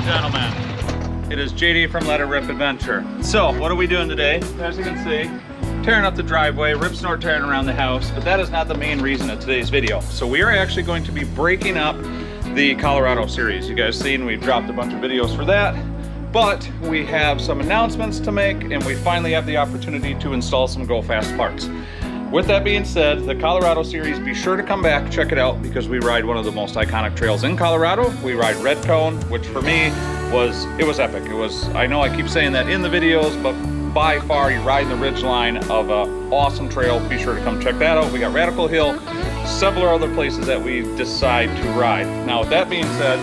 and gentlemen, it is JD from Leterrip Adventure. So, what are we doing today? As you can see, tearing up the driveway, rip snort tearing around the house, but that is not the main reason of today's video. So we are actually going to be breaking up the Colorado series. You guys seen, we've dropped a bunch of videos for that, but we have some announcements to make, and we finally have the opportunity to install some Go Fast parts. With that being said, the Colorado series, be sure to come back, check it out, because we ride one of the most iconic trails in Colorado. We ride Red Cone, which for me was epic. I know I keep saying that in the videos, but by far you're riding the ridge line of an awesome trail. Be sure to come check that out. We got Radical Hill, several other places that we decide to ride. Now with that being said,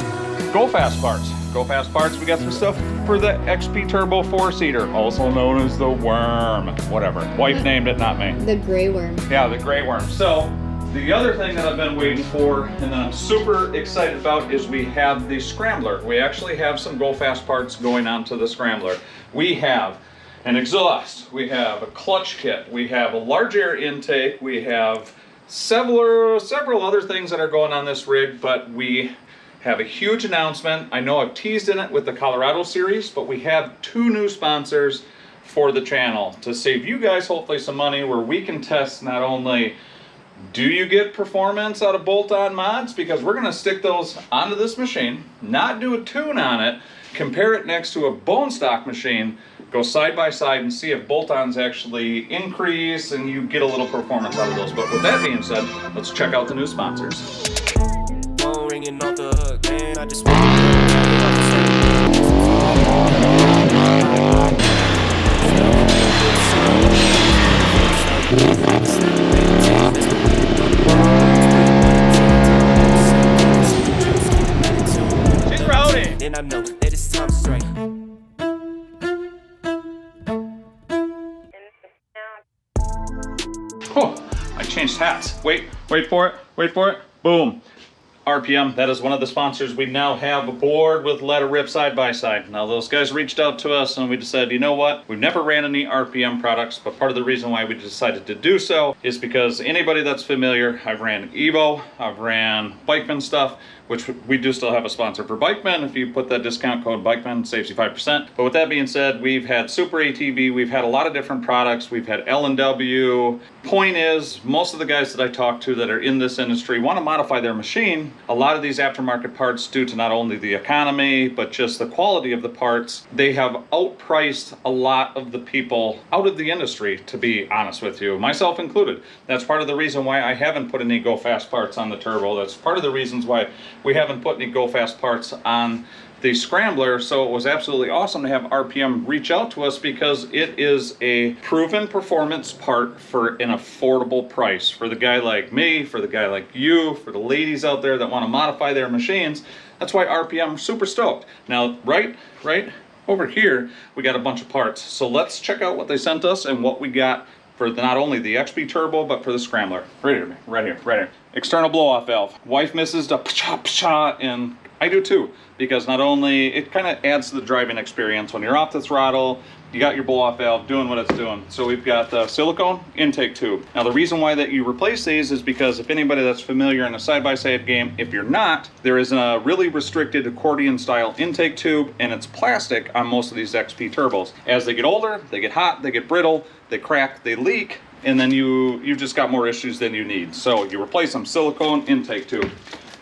Go Fast parts. Go Fast parts, we got some stuff for the XP Turbo 4-seater, also known as the Worm. Whatever, wife named it, not me. The gray worm. Yeah, the gray worm. So the other thing that I've been waiting for and that I'm super excited about is we have the Scrambler. We actually have some Go Fast parts going on to the Scrambler. We have an exhaust, we have a clutch kit, we have a large air intake, we have several other things that are going on this rig, but we have a huge announcement. I know I've teased in it with the Colorado series, but we have 2 new sponsors for the channel to save you guys hopefully some money, where we can test not only do you get performance out of bolt-on mods, because we're going to stick those onto this machine, not do a tune on it, compare it next to a bone stock machine, go side by side and see if bolt-ons actually increase and you get a little performance out of those. But with that being said, let's check out the new sponsors. Ringing off the hook, man. I just want to and I know that it's time straight. Oh, I changed hats. Wait for it. Boom. RPM, that is one of the sponsors we now have aboard with Leterrip side by side. Now those guys reached out to us and we decided, you know what, we've never ran any RPM products, but part of the reason why we decided to do so is because anybody that's familiar, I've ran Evo, I've ran Bikeman stuff, which we do still have a sponsor for Bikeman. If you put that discount code Bikeman, it saves you 5%. But with that being said, we've had Super ATV, we've had a lot of different products, we've had L&W. Point is, most of the guys that I talk to that are in this industry want to modify their machine. A lot of these aftermarket parts, due to not only the economy, but just the quality of the parts, they have outpriced a lot of the people out of the industry, to be honest with you, myself included. That's part of the reason why I haven't put any Go Fast parts on the Turbo. That's part of the reasons why we haven't put any Go Fast parts on the Scrambler. So it was absolutely awesome to have RPM reach out to us, because it is a proven performance part for an affordable price. For the guy like me, for the guy like you, for the ladies out there that want to modify their machines, that's why RPM is super stoked. Now, right over here, we got a bunch of parts. So let's check out what they sent us and what we got for not only the XP Turbo, but for the Scrambler. Right here. External blow-off valve. Wife misses the pa-cha, and I do too, because not only it kind of adds to the driving experience when you're off the throttle, you got your blow-off valve doing what it's doing. So we've got the silicone intake tube. Now the reason why that you replace these is because if anybody that's familiar in a side-by-side game, if you're not, there is a really restricted accordion style intake tube, and it's plastic on most of these XP turbos. As they get older, they get hot, they get brittle, they crack, they leak, and then you just got more issues than you need. So you replace them. Silicone intake tube,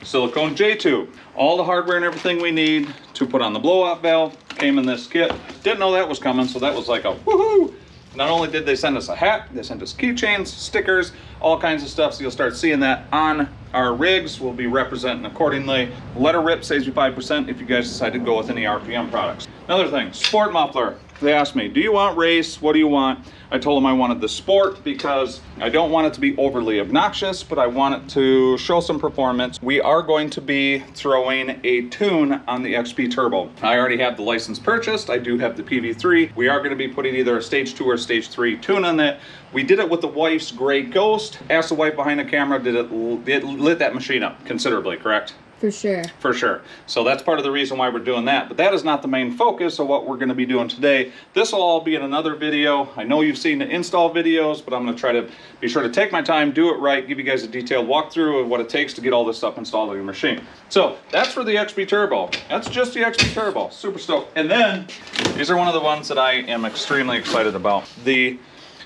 silicone J tube, all the hardware and everything we need to put on the blow-off valve came in this kit. Didn't know that was coming, so that was like a woohoo. Not only did they send us a hat, they sent us keychains, stickers, all kinds of stuff, so you'll start seeing that on our rigs. We'll be representing accordingly. Leterrip saves you 5% if you guys decide to go with any RPM products. Another thing, sport muffler. They asked me, do you want race? What do you want? I told them I wanted the sport because I don't want it to be overly obnoxious, but I want it to show some performance. We are going to be throwing a tune on the XP Turbo. I already have the license purchased. I do have the PV3. We are going to be putting either a stage 2 or stage 3 tune on that. We did it with the wife's gray Ghost. Asked the wife behind the camera, it lit that machine up considerably, correct? For sure. For sure. So that's part of the reason why we're doing that. But that is not the main focus of what we're going to be doing today. This will all be in another video. I know you've seen the install videos, but I'm going to try to be sure to take my time, do it right, give you guys a detailed walkthrough of what it takes to get all this stuff installed on your machine. So that's for the XP Turbo. That's just the XP Turbo. Super stoked. And then these are one of the ones that I am extremely excited about. The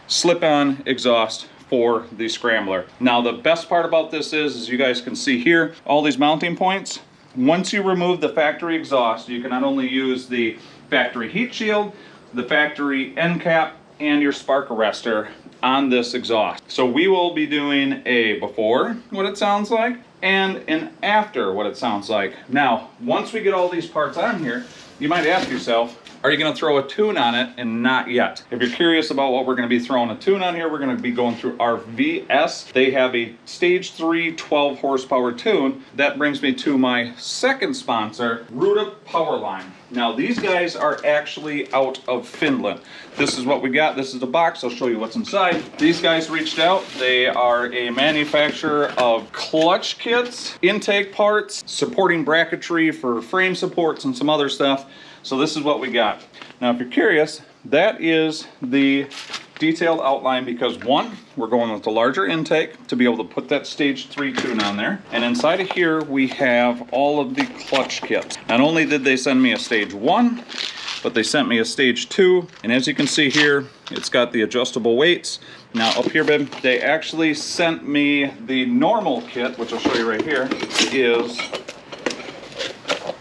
slip-on exhaust for the Scrambler. Now the best part about this is, as you guys can see here, all these mounting points. Once you remove the factory exhaust, you can not only use the factory heat shield, the factory end cap, and your spark arrestor on this exhaust. So we will be doing a before, what it sounds like, and an after, what it sounds like. Now, once we get all these parts on here, you might ask yourself, are you going to throw a tune on it? And not yet. If you're curious about what we're going to be throwing a tune on here, we're going to be going through our VS. They have a stage 3 12 horsepower tune. That brings me to my second sponsor, Routa Powerline. Now these guys are actually out of Finland. This is what we got. This is the box. I'll show you what's inside. These guys reached out. They are a manufacturer of clutch kits, intake parts, supporting bracketry for frame supports and some other stuff. So this is what we got. Now if you're curious, that is the detailed outline because one, we're going with the larger intake to be able to put that stage 3 tune on there. And inside of here we have all of the clutch kits. Not only did they send me a stage 1, but they sent me a stage 2. And as you can see here, it's got the adjustable weights. Now up here, babe, they actually sent me the normal kit, which I'll show you right here, is,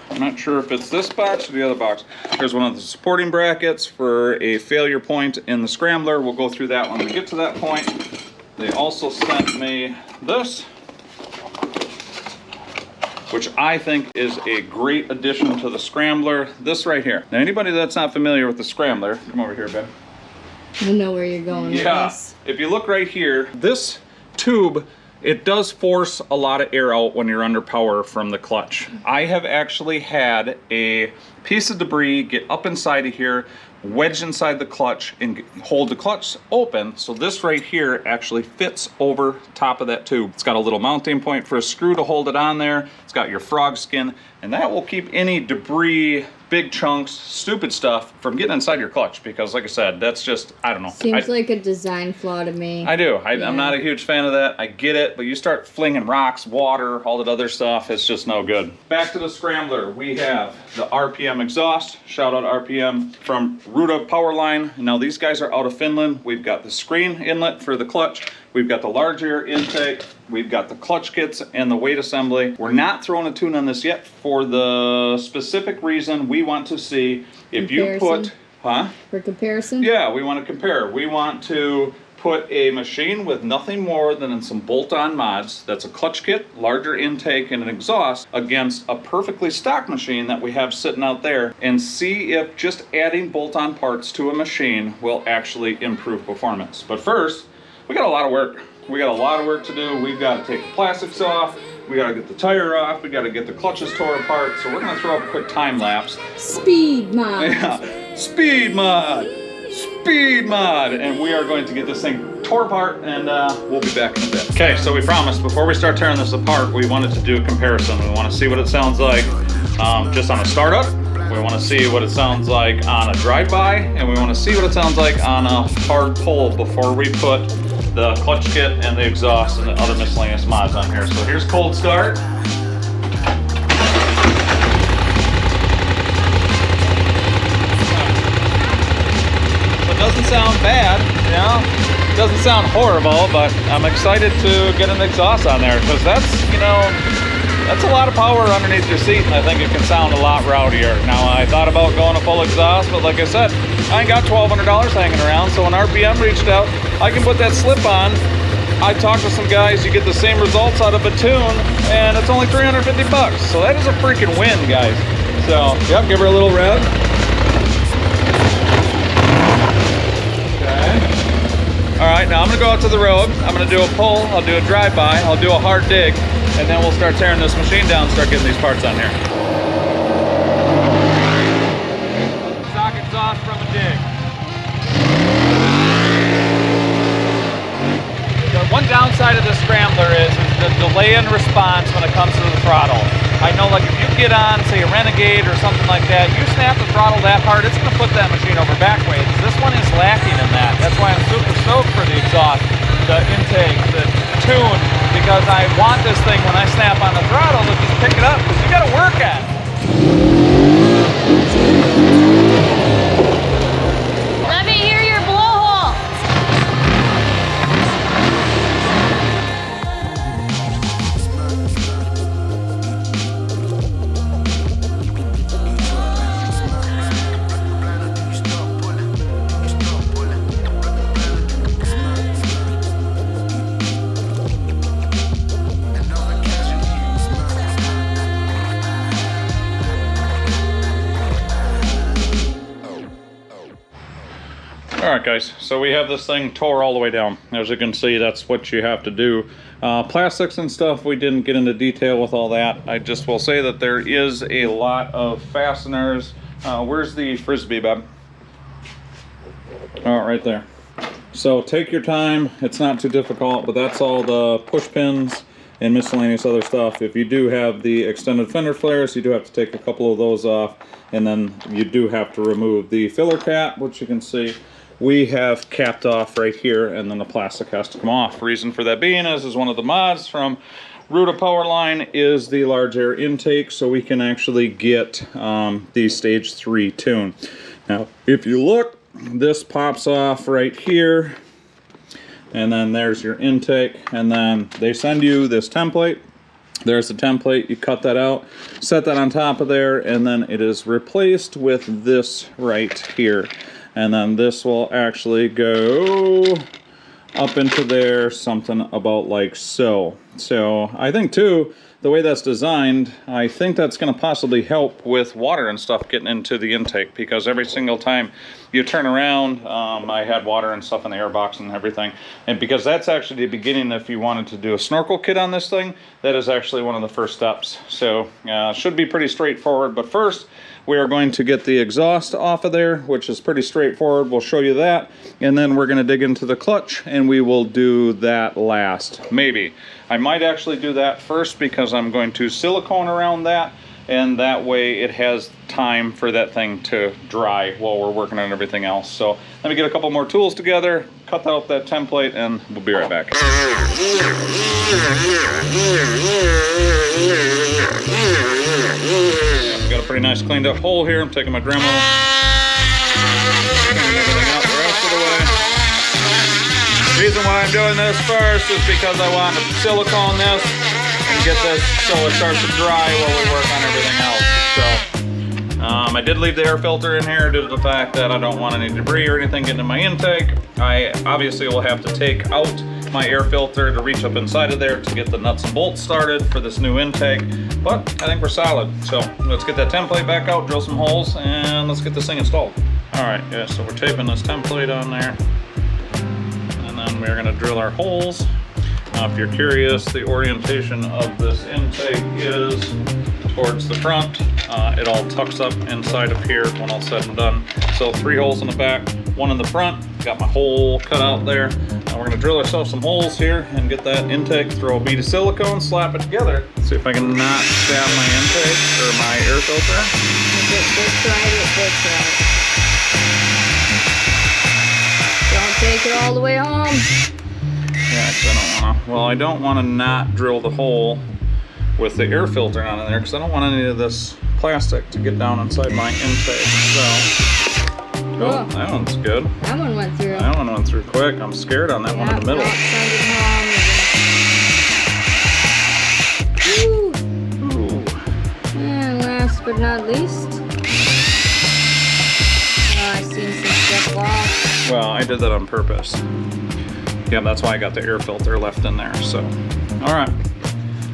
I'm not sure if it's this box or the other box. There's one of the supporting brackets for a failure point in the Scrambler. We'll go through that when we get to that point. They also sent me this, which I think is a great addition to the Scrambler. This right here. Now anybody that's not familiar with the Scrambler, come over here, Ben. I know where you're going with this. If you look right here, this tube, it does force a lot of air out when you're under power from the clutch. I have actually had a piece of debris get up inside of here, wedged inside the clutch, and hold the clutch open. So this right here actually fits over top of that tube. It's got a little mounting point for a screw to hold it on there. It's got your frog skin, and that will keep any debris, big chunks, stupid stuff from getting inside your clutch, because like I said, that's just, I don't know. Seems like a design flaw to me. I do. I'm not a huge fan of that. I get it, but you start flinging rocks, water, all that other stuff, it's just no good. Back to the Scrambler, we have the RPM exhaust. Shout out RPM from Routa Powerline. Now these guys are out of Finland. We've got the screen inlet for the clutch. We've got the large air intake. We've got the clutch kits and the weight assembly. We're not throwing a tune on this yet for the specific reason we want to see if you put, For comparison? Yeah, we want to compare. We want to put a machine with nothing more than some bolt-on mods, that's a clutch kit, larger intake, and an exhaust, against a perfectly stock machine that we have sitting out there, and see if just adding bolt-on parts to a machine will actually improve performance. But first, we got a lot of work. We got a lot of work to do. We've got to take the plastics off. We got to get the tire off. We got to get the clutches tore apart. So we're going to throw up a quick time lapse. Speed mod. Yeah, speed mod. Speed mod. And we are going to get this thing tore apart, and we'll be back in a bit. Okay, so we promised before we start tearing this apart, we wanted to do a comparison. We want to see what it sounds like just on a startup. We want to see what it sounds like on a drive-by, and we want to see what it sounds like on a hard pull before we put the clutch kit and the exhaust and the other miscellaneous mods on here. So here's cold start. So it doesn't sound bad, you know? It doesn't sound horrible, but I'm excited to get an exhaust on there, because that's, you know, that's a lot of power underneath your seat, and I think it can sound a lot rowdier. Now, I thought about going a full exhaust, but like I said, I ain't got $1,200 hanging around, so when RPM reached out, I can put that slip on. I talked to some guys, you get the same results out of a tune, and it's only 350 bucks. So that is a freaking win, guys. So, yep, give her a little rev. Okay. All right, now I'm gonna go out to the road. I'm gonna do a pull, I'll do a drive-by, I'll do a hard dig, and then we'll start tearing this machine down and start getting these parts on here. Stock exhaust from a dig. The one downside of the Scrambler is the delay in response when it comes to the throttle. I know, like, if you get on, say, a Renegade or something like that, you snap the throttle that hard, it's going to put that machine over backwards. This one is lacking in that. That's why I'm super stoked for the exhaust, the intake, the tune, because I want this thing, when I snap on the throttle, to just pick it up, because you got to work at it. Let me hear your blowhole. Alright guys, so we have this thing tore all the way down. As you can see, that's what you have to do. Plastics and stuff, we didn't get into detail with all that. I just will say that there is a lot of fasteners. Where's the Frisbee, Bob? Oh, right there. So take your time, it's not too difficult, but that's all the push pins and miscellaneous other stuff. If you do have the extended fender flares, you do have to take a couple of those off, and then you do have to remove the filler cap, which you can see we have capped off right here, and then the plastic has to come off. Reason for that being is one of the mods from Routa Powerline is the large air intake, so we can actually get the stage 3 tune. Now, if you look, this pops off right here, and then there's your intake, and then they send you this template. There's the template, you cut that out, set that on top of there, and then it is replaced with this right here. And then this will actually go up into there, something about like so. So I think too, the way that's designed, I think that's going to possibly help with water and stuff getting into the intake, because every single time you turn around, I had water and stuff in the airbox and everything. And because that's actually the beginning, if you wanted to do a snorkel kit on this thing, that is actually one of the first steps. So should be pretty straightforward. But first, we are going to get the exhaust off of there, which is pretty straightforward. We'll show you that. And then we're going to dig into the clutch, and we will do that last. Maybe. I might actually do that first, because I'm going to silicone around that, and that way it has time for that thing to dry while we're working on everything else. So let me get a couple more tools together, cut out that template, and we'll be right back. Got a pretty nice cleaned up hole here. I'm taking my Dremel, cleaning everything out the rest of the way. The reason why I'm doing this first is because I want to silicone this and get this so it starts to dry while we work on everything else. So I did leave the air filter in here due to the fact that I don't want any debris or anything getting in my intake. I obviously will have to take out my air filter to reach up inside of there to get the nuts and bolts started for this new intake, but I think we're solid. So let's get that template back out, drill some holes, and let's get this thing installed. All right, yeah, so we're taping this template on there, and then we're gonna drill our holes. If you're curious, the orientation of this intake is towards the front. It all tucks up inside of here when all said and done. So 3 holes in the back, 1 in the front. Got my hole cut out there. Now we're gonna drill ourselves some holes here and get that intake, throw a bead of silicone, slap it together. See if I can not stab my intake or my air filter. Don't take it all the way home. Yeah, 'cause I don't wanna, well, I don't wanna not drill the hole with the air filter on in there, because I don't want any of this plastic to get down inside my intake. So, oh, that one's good. That one went through. That one went through quick. I'm scared on that one in the middle. Ooh. And last but not least, I seen some stuff off. Well, I did that on purpose. Yeah, that's why I got the air filter left in there. So, all right,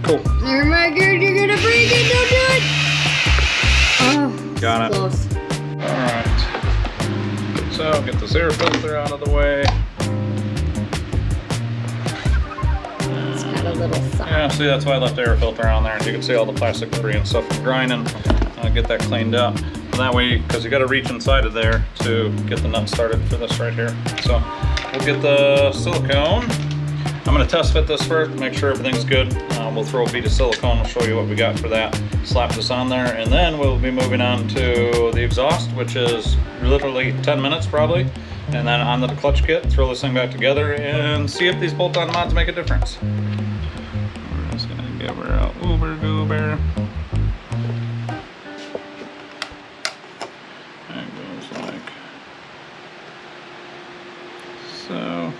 cool. Oh my God, you're gonna break it! Don't do it! Oh, got it. Close. All right. So get this air filter out of the way. It's got a little soft. Yeah, see, that's why I left the air filter on there. You can see all the plastic debris and stuff from grinding. Get that cleaned up. And that way, because you got to reach inside of there to get the nut started for this right here. So we'll get the silicone. I'm gonna test fit this first, make sure everything's good. We'll throw a bead of silicone, I'll show you what we got for that. Slap this on there, and then we'll be moving on to the exhaust, which is literally 10 minutes probably. And then on the clutch kit, throw this thing back together and see if these bolt-on mods make a difference. We're just gonna give her a uber goober. That goes like so.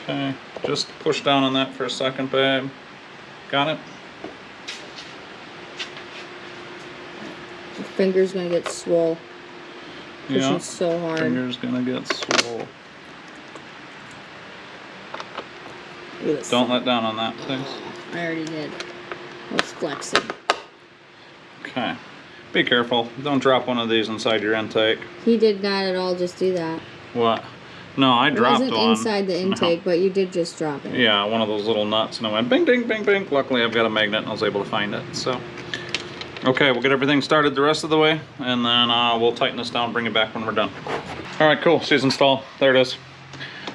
Okay, just push down on that for a second, babe. Got it? Your finger's gonna get swole. Pushing so hard. Finger's gonna get swole. Don't let down on that, please. I already did. I was flexing. Okay. Be careful. Don't drop one of these inside your intake. He did not at all just do that. What? No, I dropped one. It wasn't inside the intake, but you did just drop it. Yeah, one of those little nuts, and I went bing, bing, bing, bing. Luckily, I've got a magnet, and I was able to find it. So, okay, we'll get everything started the rest of the way, and then we'll tighten this down, bring it back when we're done. All right, cool. She's installed. There it is.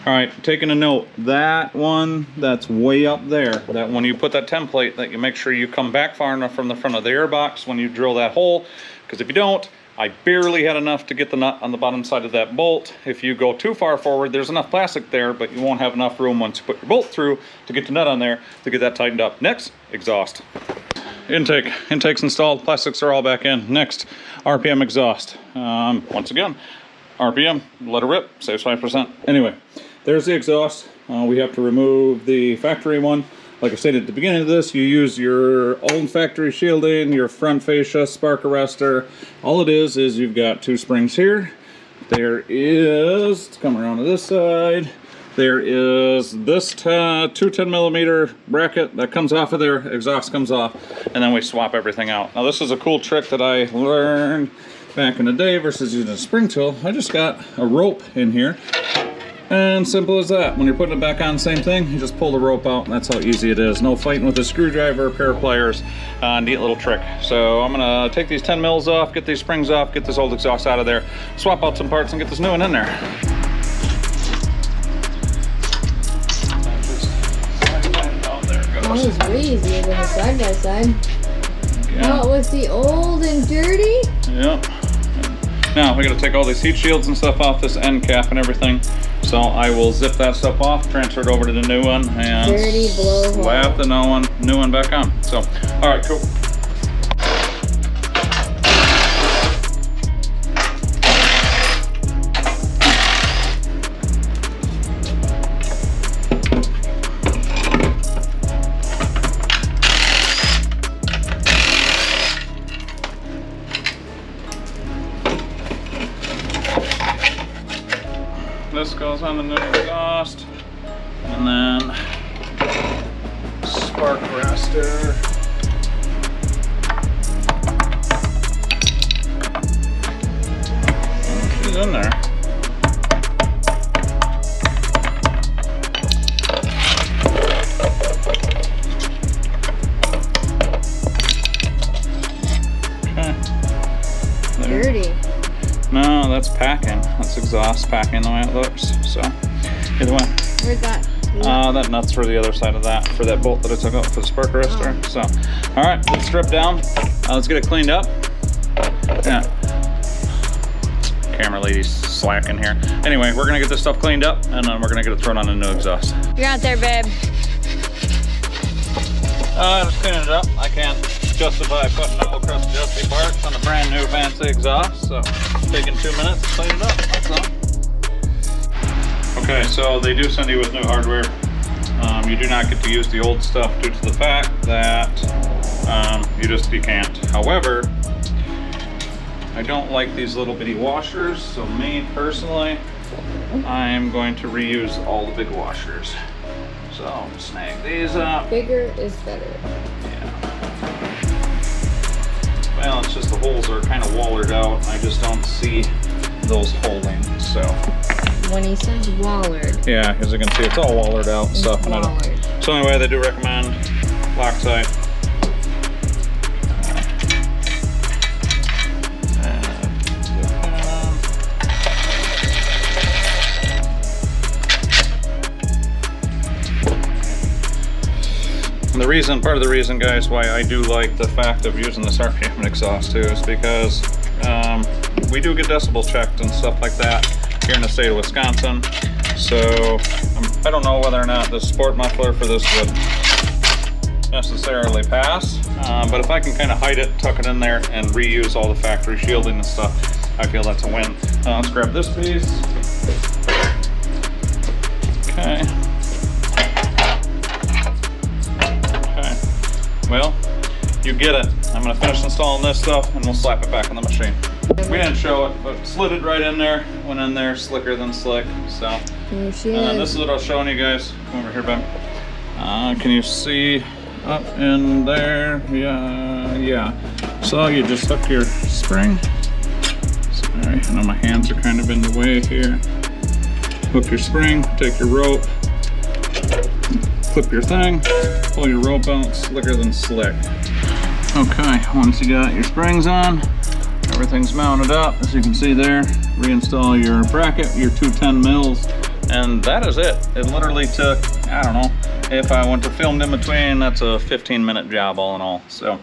All right, taking a note. That one that's way up there, that when you put that template, that you make sure you come back far enough from the front of the airbox when you drill that hole, because if you don't, I barely had enough to get the nut on the bottom side of that bolt. If you go too far forward, there's enough plastic there, but you won't have enough room once you put your bolt through to get the nut on there to get that tightened up. Next, exhaust. Intake. Intake's installed. Plastics are all back in. Next, RPM exhaust. Once again, RPM, let it rip, saves 5%. Anyway, there's the exhaust. We have to remove the factory one. Like I stated at the beginning of this, you use your own factory shielding, your front fascia, spark arrestor. All it is you've got two springs here. There is, let's come around to this side. There is this two 10mm bracket that comes off of there, exhaust comes off, and then we swap everything out. Now this is a cool trick that I learned back in the day versus using a spring tool. I just got a rope in here. And simple as that. When you're putting it back on, same thing. You just pull the rope out, and that's how easy it is. No fighting with a screwdriver, a pair of pliers. Neat little trick. So I'm gonna take these 10 mils off, get these springs off, get this old exhaust out of there, swap out some parts, and get this new one in there. That was way easier than the side by side. Yeah. Oh, it was the old and dirty? Yep. Now we gotta take all these heat shields and stuff off this end cap and everything. So I will zip that stuff off, transfer it over to the new one, and dirty blowhole. Slap the new one back on. So, all right, cool. This goes on the new exhaust, and then spark arrestor. She's in there. Okay. There. Dirty. No, that's packing. That's exhaust packing the way it looks. So, either way. Where's that? That nut's for the other side of that, for that bolt that I took out for the spark arrestor. So, all right, let's strip down. Let's get it cleaned up. Yeah. Camera lady's slacking here. Anyway, we're gonna get this stuff cleaned up, and then we're gonna get it thrown on a new exhaust. You're out there, babe. Just cleaning it up. I can't justify putting knuckle crust dusty parts on a brand new fancy exhaust, so taking 2 minutes to clean it up, that's all. Okay, so they do send you with new hardware. You do not get to use the old stuff due to the fact that you can't. However, I don't like these little bitty washers, so me personally, I'm going to reuse all the big washers. So snag these up. Bigger is better. Yeah. Well, it's just the holes are kind of wallered out. I just don't see those holding, so. When he says wallered. Yeah, as you can see, it's all wallered out and stuff. Wallered. So anyway, they do recommend Loctite. And part of the reason, guys, why I do like the fact of using this RPM exhaust too is because we do get decibel checked and stuff like that here in the state of Wisconsin. So I don't know whether or not the sport muffler for this would necessarily pass, but if I can kind of hide it, tuck it in there, and reuse all the factory shielding and stuff, I feel that's a win. Let's grab this piece. Okay. Okay. Well, you get it. I'm gonna finish installing this stuff and we'll slap it back on the machine. We didn't show it, but slid it right in there. Went in there slicker than slick. So, There she and is. this is what I was showing you guys. Come over here, Ben. Can you see up in there? Yeah. So you just hook your spring. Sorry, I know my hands are kind of in the way here. Hook your spring, take your rope, clip your thing, pull your rope out, slicker than slick. Okay, once you got your springs on, everything's mounted up, as you can see there. Reinstall your bracket, your 210 mils, and that is it. It literally took, I don't know, if I went to film in between, that's a 15-minute job all in all. So,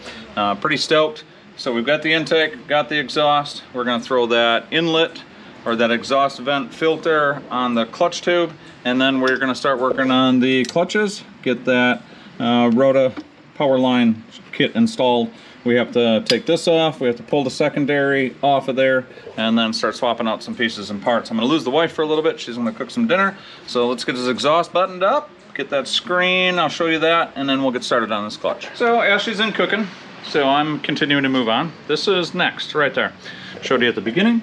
pretty stoked. So we've got the intake, got the exhaust. We're gonna throw that inlet or that exhaust vent filter on the clutch tube, and then we're gonna start working on the clutches, get that Routa Powerline kit installed. We have to take this off, we have to pull the secondary off of there, and then start swapping out some pieces and parts. I'm gonna lose the wife for a little bit, she's gonna cook some dinner. So let's get this exhaust buttoned up, get that screen, I'll show you that, and then we'll get started on this clutch. So Ashley's in cooking, so I'm continuing to move on. This is next, right there. Showed you at the beginning.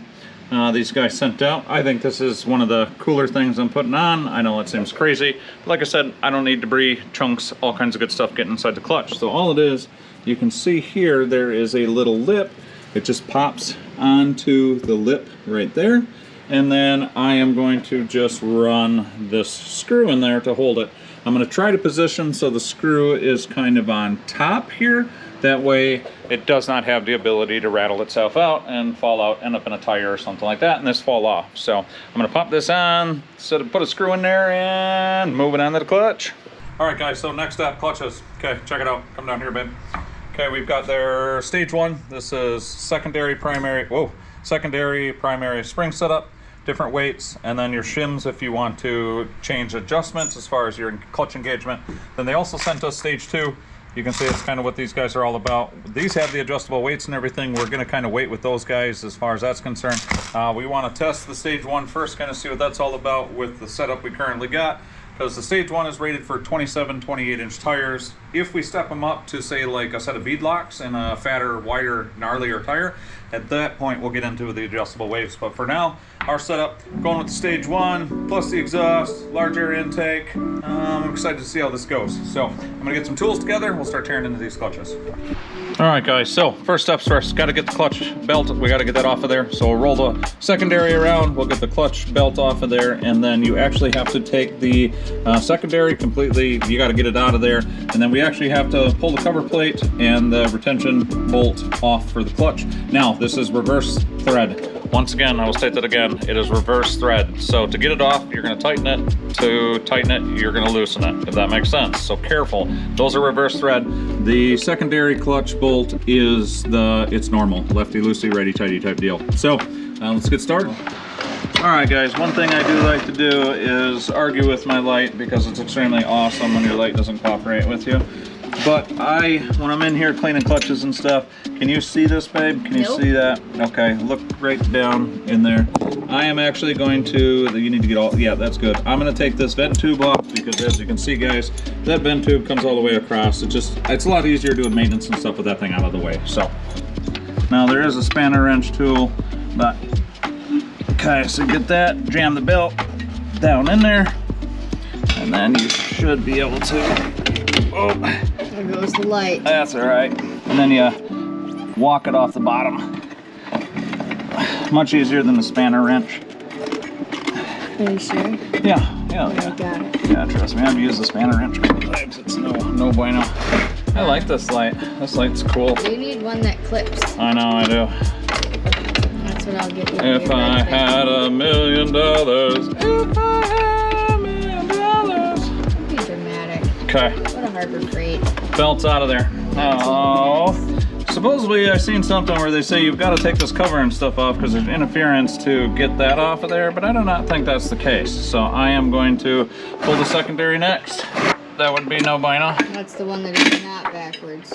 These guys sent out. I think this is one of the cooler things I'm putting on. I know it seems crazy, but like I said, I don't need debris, chunks, all kinds of good stuff getting inside the clutch. So all it is, you can see here, there is a little lip. It just pops onto the lip right there. And then I am going to just run this screw in there to hold it. I'm going to try to position so the screw is kind of on top here. That way it does not have the ability to rattle itself out and fall out, end up in a tire or something like that, and this fall off. So I'm gonna pop this on, put a screw in there and move it onto the clutch. All right guys, so next up, clutches. Okay, check it out, come down here, babe. Okay, we've got their stage one. This is secondary, primary spring setup, different weights, and then your shims if you want to change adjustments as far as your clutch engagement. Then they also sent us stage two. You can see it's kind of what these guys are all about. These have the adjustable weights and everything. We're going to kind of wait with those guys as far as that's concerned. We want to test the stage one first, kind of see what that's all about with the setup we currently got. Because the stage one is rated for 27, 28-inch tires. If we step them up to say like a set of bead locks and a fatter, wider, gnarlier tire, at that point we'll get into the adjustable weights. But for now, our setup, going with the stage one, plus the exhaust, large air intake. I'm excited to see how this goes. So I'm gonna get some tools together, we'll start tearing into these clutches. All right guys, so first steps first, gotta get the clutch belt, we gotta get that off of there. So we'll roll the secondary around, we'll get the clutch belt off of there, and then you actually have to take the secondary completely, you gotta get it out of there, and then we actually have to pull the cover plate and the retention bolt off for the clutch. Now, this is reverse thread. Once again, I will state that again, it is reverse thread. So to get it off, you're gonna tighten it. To tighten it, you're gonna loosen it, if that makes sense. So careful, those are reverse thread. The secondary clutch bolt is it's normal, lefty-loosey, righty-tighty type deal. So let's get started. All right guys, one thing I do like to do is argue with my light because it's extremely awesome when your light doesn't cooperate with you. But when I'm in here cleaning clutches and stuff, can you see this, babe? Can you see that? Okay, look right down in there. I am actually going to, you need to get all, yeah, that's good. I'm gonna take this vent tube off because as you can see guys, that vent tube comes all the way across. It's a lot easier doing maintenance and stuff with that thing out of the way, so. Now there is a spanner wrench tool, but, okay, so get that, jam the belt down in there, and then you should be able to, oh. There goes the light. That's all right. And then you walk it off the bottom. Much easier than the spanner wrench. Are you sure? Yeah. I got it. Yeah, trust me, I've used the spanner wrench a couple times. It's no bueno. I like this light. This light's cool. You need one that clips. I know, I do. That's what I'll get you. If I had $1 million. If I had $1 million. Be dramatic. Okay. What a Harbor Freight. belt's out of there. Oh, supposedly I've seen something where they say you've got to take this cover and stuff off because there's interference to get that off of there, but I do not think that's the case. So I am going to pull the secondary next. That would be no bueno. That's the one that is not backwards.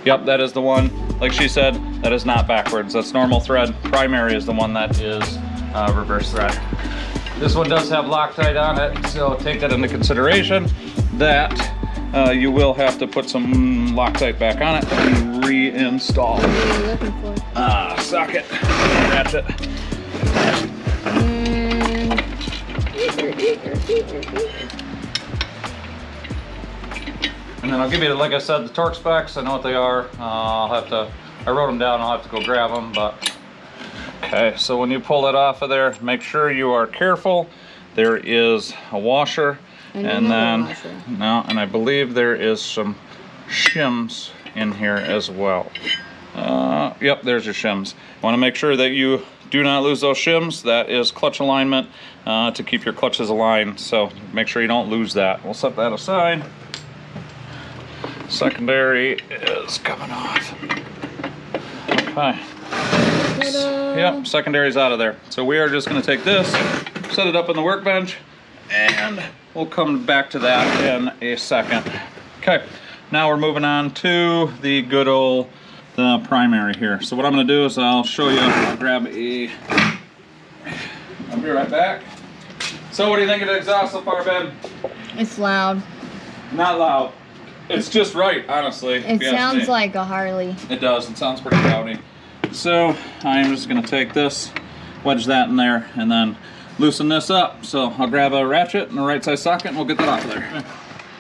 Yep, that is the one. Like she said, that is not backwards. That's normal thread. Primary is the one that is reverse thread. This one does have Loctite on it, so take that into consideration. That you will have to put some Loctite back on it and reinstall. What are you looking for? Socket, ratchet. And then I'll give you, like I said, the torque specs. I know what they are. I wrote them down. I'll have to go grab them, but. Okay, so when you pull it off of there, make sure you are careful. There is a washer, and then, no, and I believe there is some shims in here as well. Yep, there's your shims. Want to make sure that you do not lose those shims. That is clutch alignment to keep your clutches aligned, so make sure you don't lose that. We'll set that aside. Secondary is coming off. Okay. Yep, secondary's out of there. So we are just going to take this, set it up on the workbench, and we'll come back to that in a second. Okay, now we're moving on to the good old primary here. So what I'm going to do is I'll show you. I'll grab a. I'll be right back. So what do you think of the exhaust so far, Ben? It's loud. Not loud. It's just right, honestly. It sounds like a Harley. It does. It sounds pretty rowdy. So I'm just going to take this, wedge that in there, and then loosen this up. So I'll grab a ratchet and a right side socket and we'll get that off of there.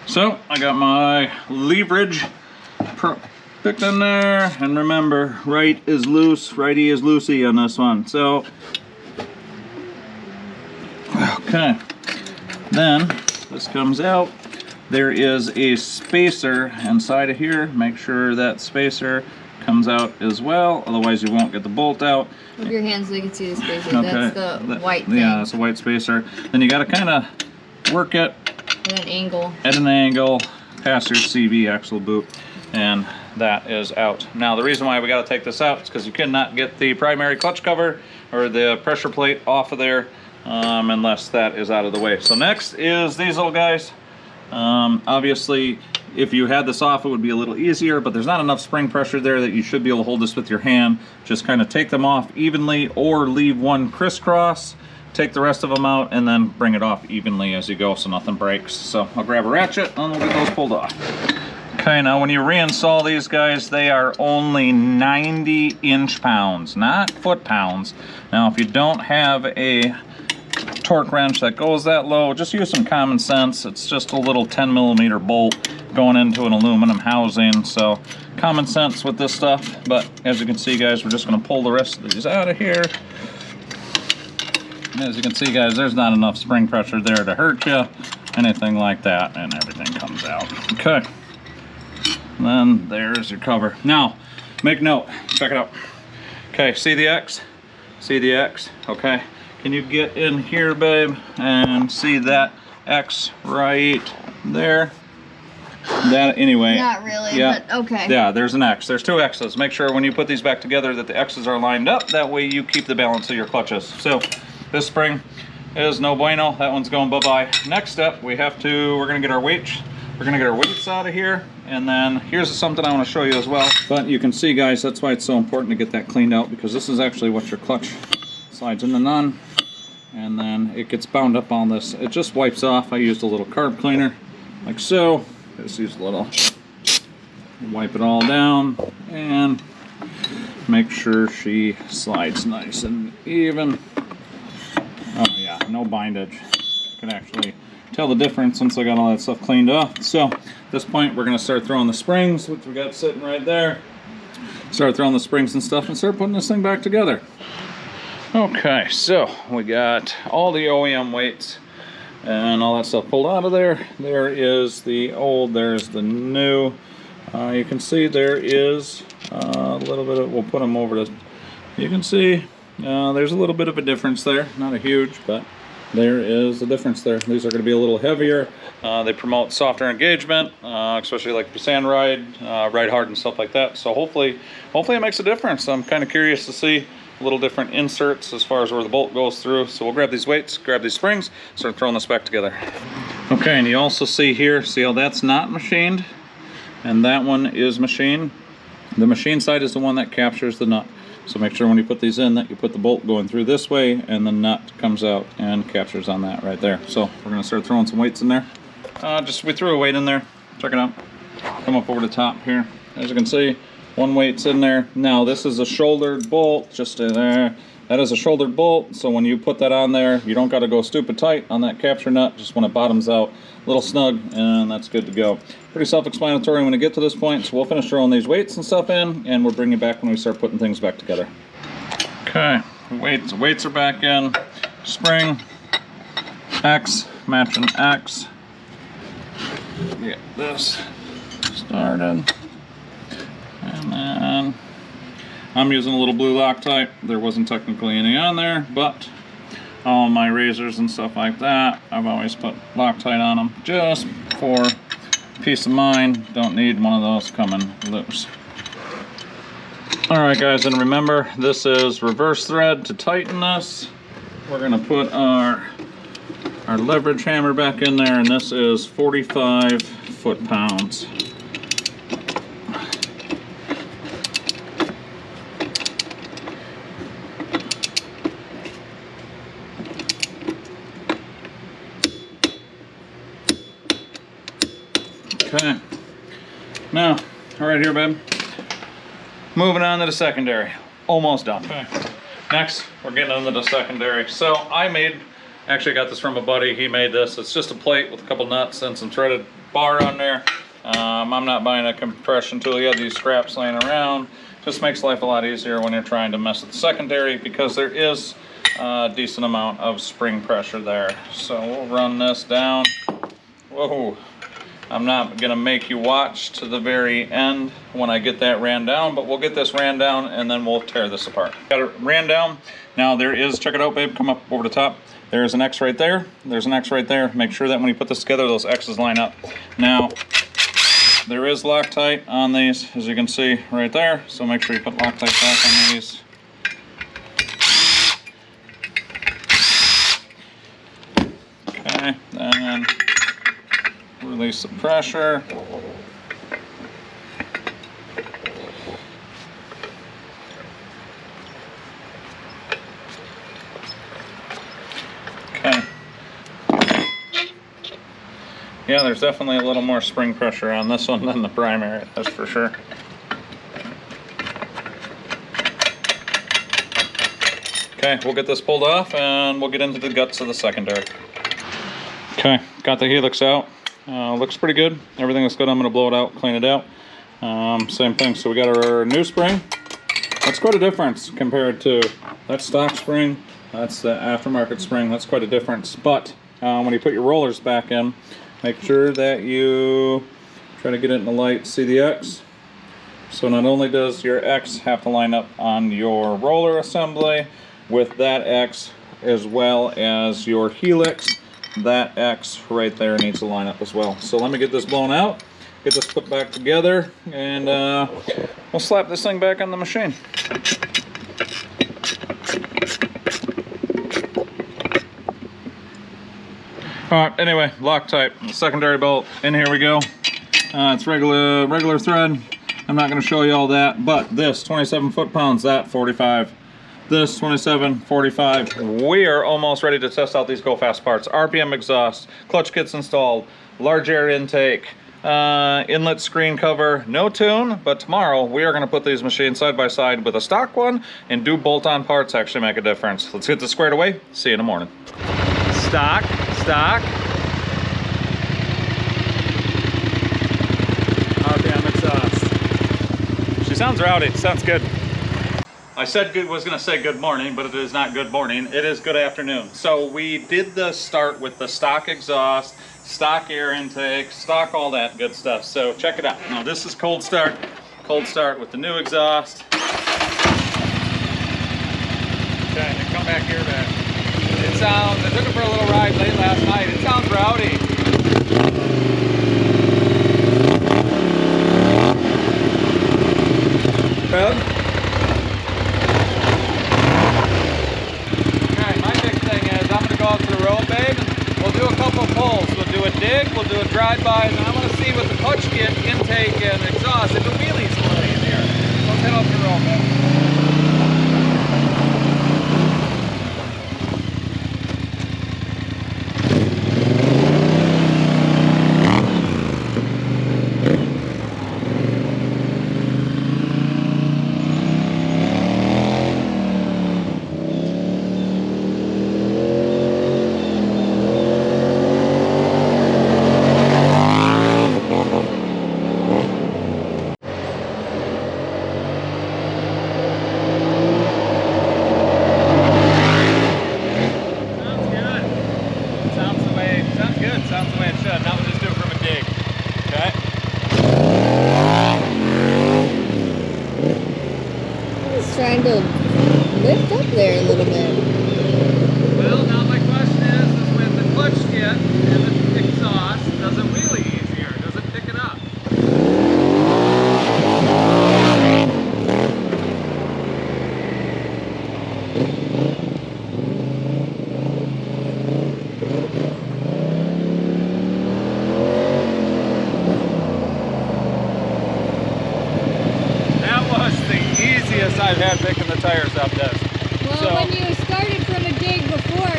So I got my leverage picked in there, and remember, right is loose, righty is loosey on this one. So, okay. Then this comes out. There is a spacer inside of here. Make sure that spacer comes out as well, otherwise you won't get the bolt out. Move your hands so you can see the spacer. Okay. That's the white thing. Yeah, that's a white spacer. Then you got to kind of work it at an angle. At an angle, past your CV axle boot, and that is out. Now the reason why we got to take this out is because you cannot get the primary clutch cover or the pressure plate off of there unless that is out of the way. So next is these little guys. Obviously, if you had this off, it would be a little easier, but there's not enough spring pressure there that you should be able to hold this with your hand. Just kind of take them off evenly, or leave one crisscross, take the rest of them out, and then bring it off evenly as you go so nothing breaks. So I'll grab a ratchet and we'll get those pulled off. Okay, now when you reinstall these guys, they are only 90 inch-pounds, not foot-pounds. Now if you don't have a torque wrench that goes that low, just use some common sense. It's just a little 10mm bolt going into an aluminum housing, so common sense with this stuff. But as you can see, guys, we're just going to pull the rest of these out of here. As you can see, guys, there's not enough spring pressure there to hurt you, anything like that, and everything comes out. Okay, and then there's your cover. Now make note, check it out. Okay, see the X? See the X? Okay, can you get in here, babe, and see that X right there? That anyway. Not really, yeah, but okay. Yeah, there's an X. There's two X's. Make sure when you put these back together that the X's are lined up. That way you keep the balance of your clutches. So this spring is no bueno. That one's going bye-bye. Next step, we're gonna get our weights. We're gonna get our weights out of here. And then here's something I want to show you as well. But you can see, guys, that's why it's so important to get that cleaned out, because this is actually what your clutch slides in and on, and then it gets bound up on this. It just wipes off. I used a little carb cleaner like so. Just use a little, wipe it all down and make sure she slides nice and even. Oh yeah, no bindage. You can actually tell the difference once I got all that stuff cleaned off. So at this point we're going to start throwing the springs, which we got sitting right there. Start throwing the springs and stuff and start putting this thing back together. Okay, so we got all the OEM weights and all that stuff pulled out of there. There is the old, there's the new. You can see there is a little bit of, we'll put them over to, you can see there's a little bit of a difference there. Not a huge, but there is a difference there. These are going to be a little heavier. They promote softer engagement, especially like the sand ride, ride hard and stuff like that. So hopefully it makes a difference. I'm kind of curious to see a little different inserts as far as where the bolt goes through. So we'll grab these weights, grab these springs, start throwing this back together. Okay, and you also see here, see how that's not machined and that one is machined. The machine side is the one that captures the nut. So make sure when you put these in that you put the bolt going through this way and the nut comes out and captures on that right there. So we're gonna start throwing some weights in there. We threw a weight in there. Check it out. Come up over the top here. As you can see, one weight's in there. Now this is a shouldered bolt, just in there. That is a shouldered bolt, so when you put that on there, you don't gotta go stupid tight on that capture nut, just when it bottoms out, a little snug, and that's good to go. Pretty self-explanatory when we get to this point, so we'll finish throwing these weights and stuff in, and we'll bring you back when we start putting things back together. Okay, weights are back in. Spring, X, matching X. Get this started. And then I'm using a little blue Loctite. There wasn't technically any on there, but all my razors and stuff like that, I've always put Loctite on them just for peace of mind. Don't need one of those coming loose. Alright guys, and remember, this is reverse thread to tighten this. We're gonna put our leverage hammer back in there, and this is 45 foot-pounds. Okay, now, right here, babe. Moving on to the secondary. Almost done. Okay. Next, we're getting into the secondary. So actually got this from a buddy. He made this. It's just a plate with a couple nuts and some threaded bar on there. I'm not buying a compression tool. You have these scraps laying around. Just makes life a lot easier when you're trying to mess with the secondary, because there is a decent amount of spring pressure there. So we'll run this down. Whoa. I'm not gonna make you watch to the very end when I get that ran down, but we'll get this ran down and then we'll tear this apart. Got it ran down. Now there is, check it out, babe, come up over the top. There's an X right there. There's an X right there. Make sure that when you put this together, those X's line up. Now, there is Loctite on these, as you can see right there. So make sure you put Loctite back on these. Okay, then release the pressure. Okay. Yeah, there's definitely a little more spring pressure on this one than the primary, that's for sure. Okay, we'll get this pulled off and we'll get into the guts of the secondary. Okay, got the helix out. Looks pretty good. Everything looks good. I'm going to blow it out, clean it out. Same thing. So we got our new spring. That's quite a difference compared to that stock spring. That's the aftermarket spring. That's quite a difference. But when you put your rollers back in, make sure that you try to get it in the light. See the X? So not only does your X have to line up on your roller assembly with that X, as well as your helix, that X right there needs to line up as well. So let me get this blown out, get this put back together, and we'll slap this thing back on the machine. Alright, anyway, Loctite, secondary bolt, and here we go. It's regular thread. I'm not going to show you all that, but this 27 foot-pounds, that 45. This 27, 45. We are almost ready to test out these Go Fast parts. RPM exhaust, clutch kits installed, large air intake, inlet screen cover, no tune, but tomorrow we are going to put these machines side by side with a stock one and do bolt-on parts actually make a difference. Let's get this squared away. See you in the morning. Stock. RPM exhaust. She sounds rowdy, sounds good. I was going to say good morning, but it is not good morning. It is good afternoon. So we did the start with the stock exhaust, stock air intake, stock all that good stuff. So check it out. Now this is cold start with the new exhaust. Okay, and come back here, back. It sounds, I took it for a little ride late last night. It sounds rowdy. Good. Okay, my big thing is I'm gonna go out to the road, babe, and we'll do a couple pulls. We'll do a dig, we'll do a drive-by, and I want to see with the clutch kit, intake, and exhaust if the wheelie's a little easier. Let's head out to the road, babe. Trying to lift up there a little bit. Well, now my question is with the clutch kit and the exhaust, does it wheelie easier? Does it pick it up? I've had picking the tires up, Des. Well, so, when you started from a dig before,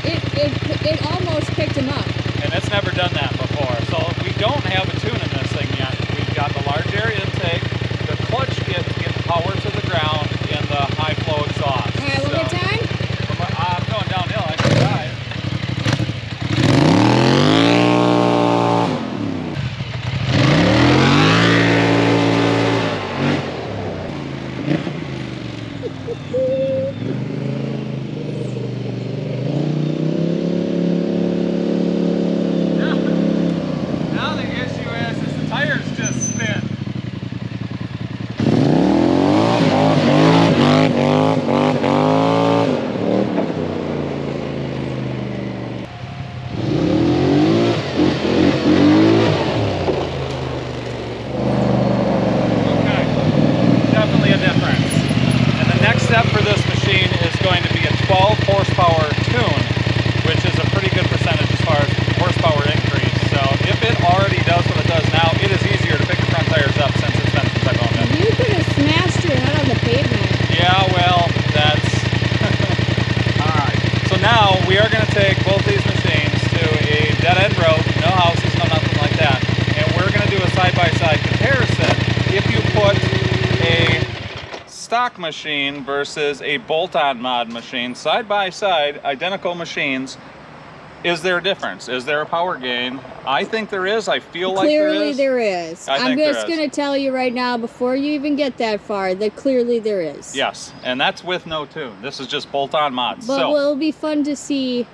it almost picked him up. And it's never done that before. So we don't have a tune in this thing yet. We've got the large area intake, the clutch kit to get power to the ground, and the high flow exhaust. All right, one more time. I'm going downhill. I can drive. Now the issue is the tires just spin. Definitely a difference. And the next step for this machine is going to be a 12 horsepower tune, which is a pretty good percentage as far as horsepower increase. So if it already does what it does now, it is easier to pick the front tires up since it's been since I've owned it. You could have smashed your head on the pavement. Yeah, well, that's... Alright. So now we are going to take both these machines to a dead-end road, no houses, no nothing like that. And we're going to do a side-by-side comparison if you put a stock machine versus a bolt-on mod machine side by side, identical machines. Is there a difference? Is there a power gain? I think there is. I feel like Clearly there is. I'm just there is. going to tell you right now, before you even get that far, that clearly there is. Yes, and that's with no tune. This is just bolt-on mods. But so it'll be fun to see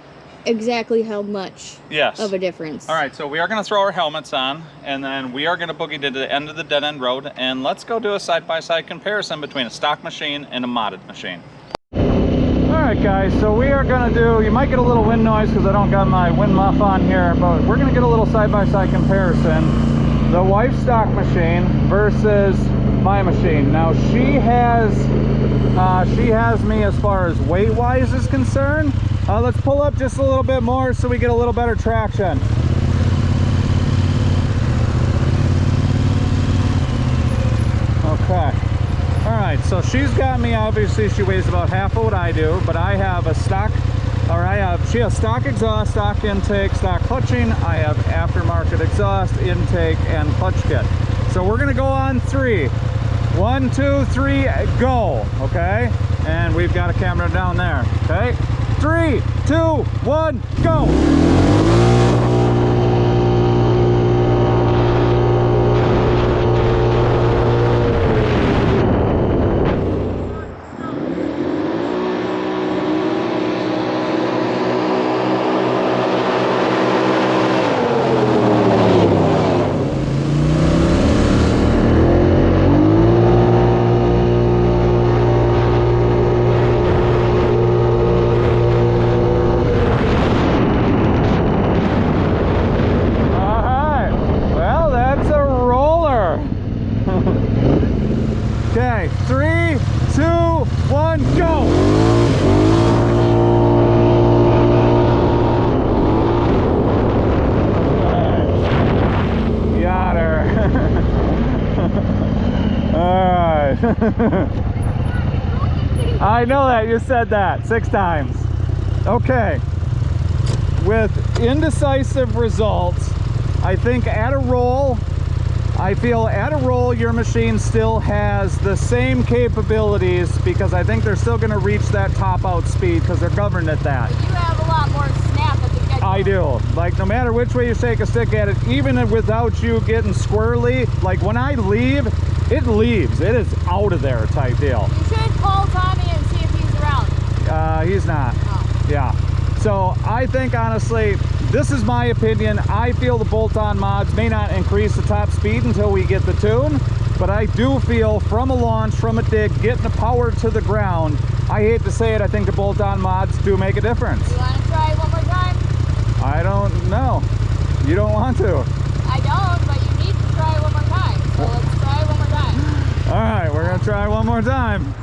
exactly how much of a difference. All right, so we are going to throw our helmets on, and then we are going to boogie to the end of the dead-end road, and let's go do a side-by-side comparison between a stock machine and a modded machine. All right, guys, so we are going to do, you might get a little wind noise because I don't got my wind muff on here, but we're going to get a little side-by-side comparison. The wife's stock machine versus my machine. Now, she has me as far as weight-wise is concerned. Let's pull up just a little bit more so we get a little better traction. Okay. All right, so she's got me, obviously she weighs about half of what I do, but I have a stock, she has stock exhaust, stock intake, stock clutching. I have aftermarket exhaust, intake, and clutch kit. So we're gonna go on 3. 1, 2, 3, go, okay? And we've got a camera down there, okay? 3, 2, 1, go! I know that, you said that 6 times. Okay. With indecisive results, I think at a roll, I feel at a roll your machine still has the same capabilities, because I think they're still going to reach that top out speed because they're governed at that. You have a lot more snap at the get-go. I do. Like, no matter which way you shake a stick at it, even without you getting squirrely, like when I leave, it leaves. It is out of there type deal. You should call Tommy and see if he's around. He's not. Oh. Yeah. So I think, honestly, this is my opinion. I feel the bolt-on mods may not increase the top speed until we get the tune, but I do feel from a launch, from a dig, getting the power to the ground, I hate to say it, I think the bolt-on mods do make a difference. You want to try it one more time? I don't know. You don't want to. I don't, but you need to try it one more time. So let's try it one more time. All right, we're gonna try one more time.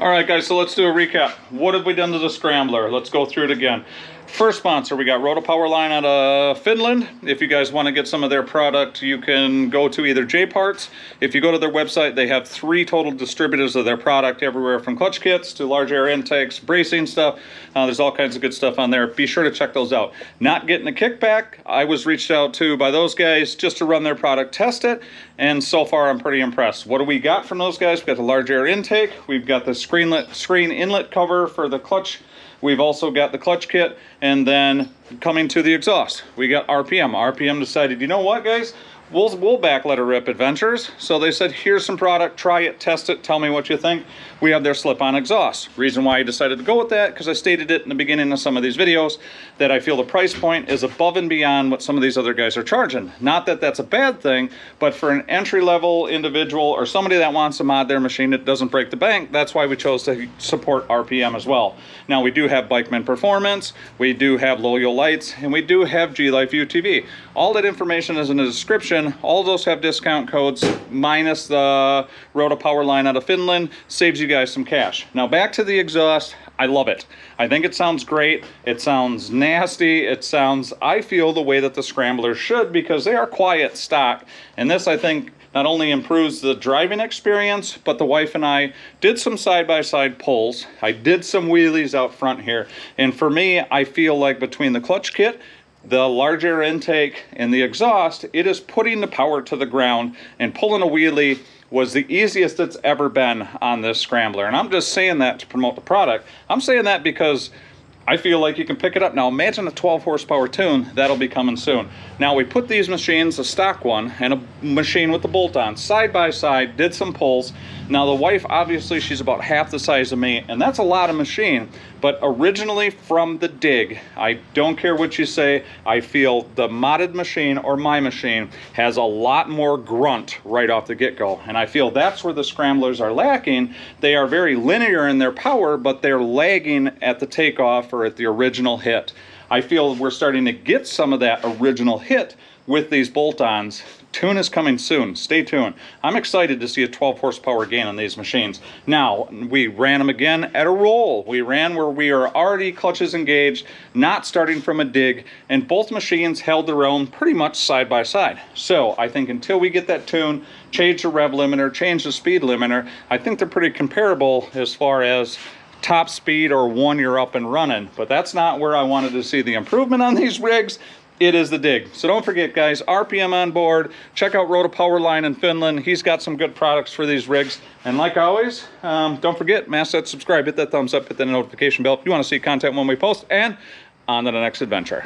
All right, guys, so let's do a recap. What have we done to the Scrambler? Let's go through it again. First sponsor, we got Routa Powerline out of Finland. If you guys want to get some of their product, you can go to either Parts. If you go to their website, they have 3 total distributors of their product, everywhere from clutch kits to large air intakes, bracing stuff. There's all kinds of good stuff on there. Be sure to check those out. Not getting a kickback. I was reached out to by those guys just to run their product, test it, and so far I'm pretty impressed. What do we got from those guys? We've got the large air intake. We've got the screen inlet cover for the clutch. We've also got the clutch kit, and then coming to the exhaust, we got RPM. RPM decided, you know what, guys? We'll back leterrip adventures. So they said, here's some product, try it, test it, tell me what you think. We have their slip-on exhaust. Reason why I decided to go with that, because I stated it in the beginning of some of these videos, that I feel the price point is above and beyond what some of these other guys are charging. Not that that's a bad thing, but for an entry-level individual or somebody that wants to mod their machine that doesn't break the bank, that's why we chose to support RPM as well. Now, we do have Bikeman Performance, we do have LOYO Lights, and we do have GLife UTV. All that information is in the description. All those have discount codes, minus the Routa Powerline out of Finland. Saves you guys some cash. Now back to the exhaust. I love it. I think it sounds great. It sounds nasty. It sounds, I feel, the way that the Scramblers should, because they are quiet stock. And this, I think, not only improves the driving experience, but the wife and I did some side-by-side pulls. I did some wheelies out front here. And for me, I feel like between the clutch kit, the large air intake, and the exhaust, it is putting the power to the ground, and pulling a wheelie was the easiest it's ever been on this Scrambler. And I'm just saying that to promote the product. I'm saying that because I feel like you can pick it up. Now imagine a 12 horsepower tune, that'll be coming soon. Now we put these machines, a stock one and a machine with the bolt-on, side by side, did some pulls. Now the wife, obviously she's about half the size of me, and that's a lot of machine, but originally from the dig, I don't care what you say, I feel the modded machine or my machine has a lot more grunt right off the get-go. And I feel that's where the Scramblers are lacking. They are very linear in their power, but they're lagging at the takeoff or at the original hit. I feel we're starting to get some of that original hit with these bolt-ons. Tune is coming soon. Stay tuned. I'm excited to see a 12 horsepower gain on these machines. Now, we ran them again at a roll. We ran where we are already clutches engaged, not starting from a dig, and both machines held their own pretty much side by side. So I think until we get that tune, change the rev limiter, change the speed limiter, I think they're pretty comparable as far as top speed or one you're up and running. But that's not where I wanted to see the improvement on these rigs. It is the dig. So don't forget, guys, RPM on board. Check out Routa Powerline in Finland. He's got some good products for these rigs. And like always, don't forget, smash that subscribe, hit that thumbs up, hit that notification bell if you want to see content when we post, and on to the next adventure.